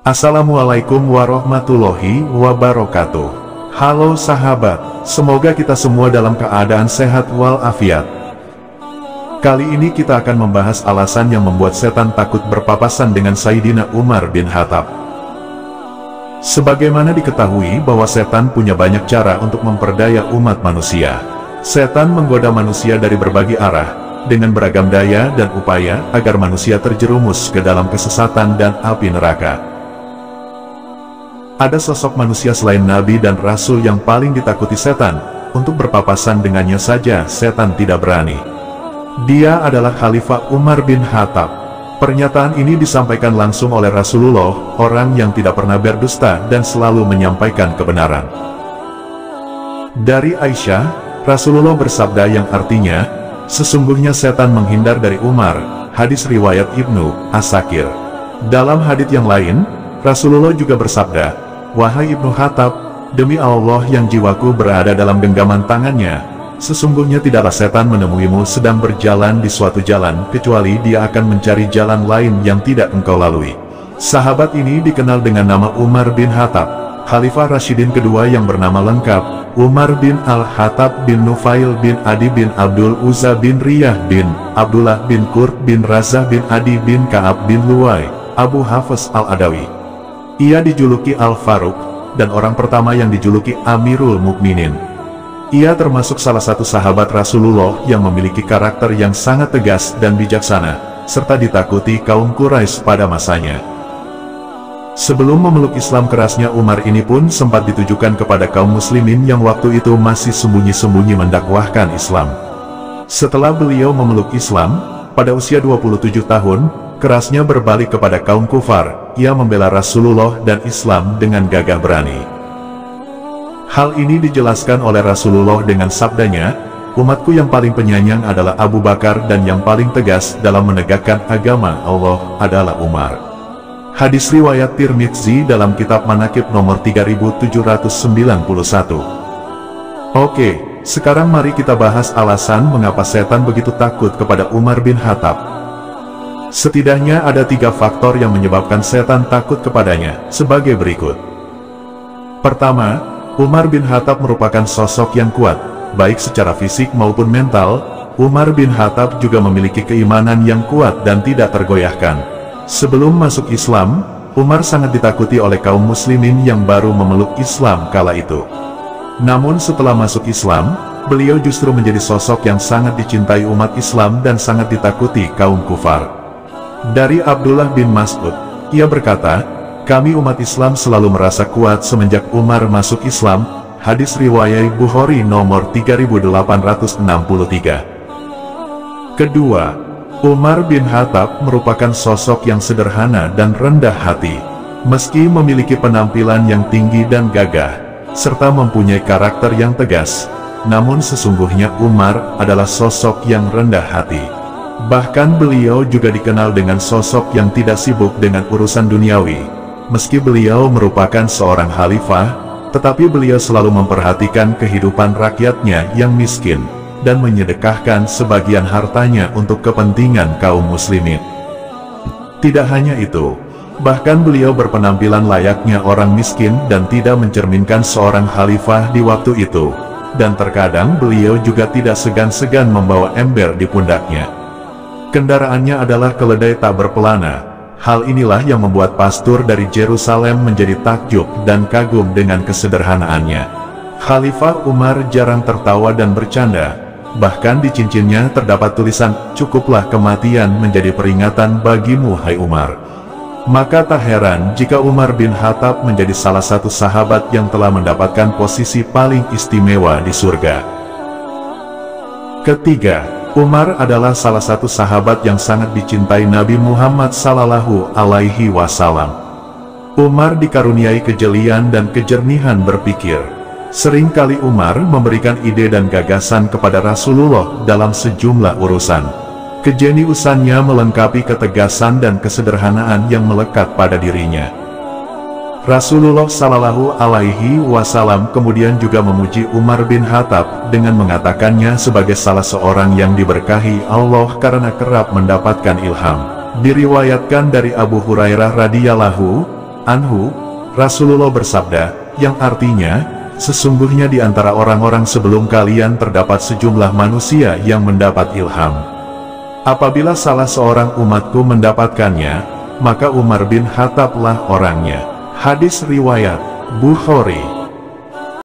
Assalamualaikum warahmatullahi wabarakatuh. Halo sahabat, semoga kita semua dalam keadaan sehat walafiat. Kali ini kita akan membahas alasan yang membuat setan takut berpapasan dengan Sayyidina Umar bin Khattab. Sebagaimana diketahui bahwa setan punya banyak cara untuk memperdaya umat manusia. Setan menggoda manusia dari berbagai arah, dengan beragam daya dan upaya agar manusia terjerumus ke dalam kesesatan dan api neraka. Ada sosok manusia selain Nabi dan Rasul yang paling ditakuti setan, untuk berpapasan dengannya saja setan tidak berani. Dia adalah Khalifah Umar bin Khattab. Pernyataan ini disampaikan langsung oleh Rasulullah, orang yang tidak pernah berdusta dan selalu menyampaikan kebenaran. Dari Aisyah, Rasulullah bersabda yang artinya, sesungguhnya setan menghindar dari Umar, hadis riwayat Ibnu Asakir. Dalam hadits yang lain, Rasulullah juga bersabda, "Wahai Ibnu Khattab, demi Allah yang jiwaku berada dalam genggaman tangannya, sesungguhnya tidaklah setan menemuimu sedang berjalan di suatu jalan, kecuali dia akan mencari jalan lain yang tidak engkau lalui." Sahabat ini dikenal dengan nama Umar bin Khattab, Khalifah Rasyidin kedua yang bernama lengkap, Umar bin Al-Khattab bin Nufail bin Adi bin Abdul Uzza bin Riyah bin Abdullah bin Qurt bin Razah bin Adi bin Ka'ab bin Luwai, Abu Hafiz Al-Adawi. Ia dijuluki Al-Faruq, dan orang pertama yang dijuluki Amirul Mukminin. Ia termasuk salah satu sahabat Rasulullah yang memiliki karakter yang sangat tegas dan bijaksana, serta ditakuti kaum Quraisy pada masanya. Sebelum memeluk Islam, kerasnya Umar ini pun sempat ditujukan kepada kaum muslimin yang waktu itu masih sembunyi-sembunyi mendakwahkan Islam. Setelah beliau memeluk Islam, pada usia 27 tahun, kerasnya berbalik kepada kaum kufar. Ia membela Rasulullah dan Islam dengan gagah berani. Hal ini dijelaskan oleh Rasulullah dengan sabdanya, "Umatku yang paling penyayang adalah Abu Bakar dan yang paling tegas dalam menegakkan agama Allah adalah Umar." Hadis riwayat Tirmidzi dalam kitab Manaqib nomor 3791. Oke, sekarang mari kita bahas alasan mengapa setan begitu takut kepada Umar bin Khattab. Setidaknya ada 3 faktor yang menyebabkan setan takut kepadanya, sebagai berikut. Pertama, Umar bin Khattab merupakan sosok yang kuat, baik secara fisik maupun mental. Umar bin Khattab juga memiliki keimanan yang kuat dan tidak tergoyahkan. Sebelum masuk Islam, Umar sangat ditakuti oleh kaum muslimin yang baru memeluk Islam kala itu. Namun setelah masuk Islam, beliau justru menjadi sosok yang sangat dicintai umat Islam dan sangat ditakuti kaum kufar. Dari Abdullah bin Mas'ud, ia berkata, "Kami umat Islam selalu merasa kuat semenjak Umar masuk Islam." Hadis riwayat Bukhari nomor 3863. Kedua, Umar bin Khattab merupakan sosok yang sederhana dan rendah hati. Meski memiliki penampilan yang tinggi dan gagah, serta mempunyai karakter yang tegas, namun sesungguhnya Umar adalah sosok yang rendah hati. Bahkan beliau juga dikenal dengan sosok yang tidak sibuk dengan urusan duniawi. Meski beliau merupakan seorang khalifah, tetapi beliau selalu memperhatikan kehidupan rakyatnya yang miskin, dan menyedekahkan sebagian hartanya untuk kepentingan kaum muslimin. Tidak hanya itu, bahkan beliau berpenampilan layaknya orang miskin dan tidak mencerminkan seorang khalifah di waktu itu. Dan terkadang beliau juga tidak segan-segan membawa ember di pundaknya. Kendaraannya adalah keledai tak berpelana. Hal inilah yang membuat pastor dari Yerusalem menjadi takjub dan kagum dengan kesederhanaannya. Khalifah Umar jarang tertawa dan bercanda. Bahkan di cincinnya terdapat tulisan, "Cukuplah kematian menjadi peringatan bagimu, hai Umar." Maka tak heran jika Umar bin Khattab menjadi salah satu sahabat yang telah mendapatkan posisi paling istimewa di surga. Ketiga, Umar adalah salah satu sahabat yang sangat dicintai Nabi Muhammad Sallallahu Alaihi Wasallam. Umar dikaruniai kejelian dan kejernihan berpikir. Seringkali Umar memberikan ide dan gagasan kepada Rasulullah dalam sejumlah urusan. Kejeniusannya melengkapi ketegasan dan kesederhanaan yang melekat pada dirinya. Rasulullah Sallallahu Alaihi Wasallam kemudian juga memuji Umar bin Khattab dengan mengatakannya sebagai salah seorang yang diberkahi Allah karena kerap mendapatkan ilham. Diriwayatkan dari Abu Hurairah radhiyallahu anhu, Rasulullah bersabda, yang artinya, sesungguhnya di antara orang-orang sebelum kalian terdapat sejumlah manusia yang mendapat ilham. Apabila salah seorang umatku mendapatkannya, maka Umar bin Khattablah orangnya. Hadis riwayat Bukhari.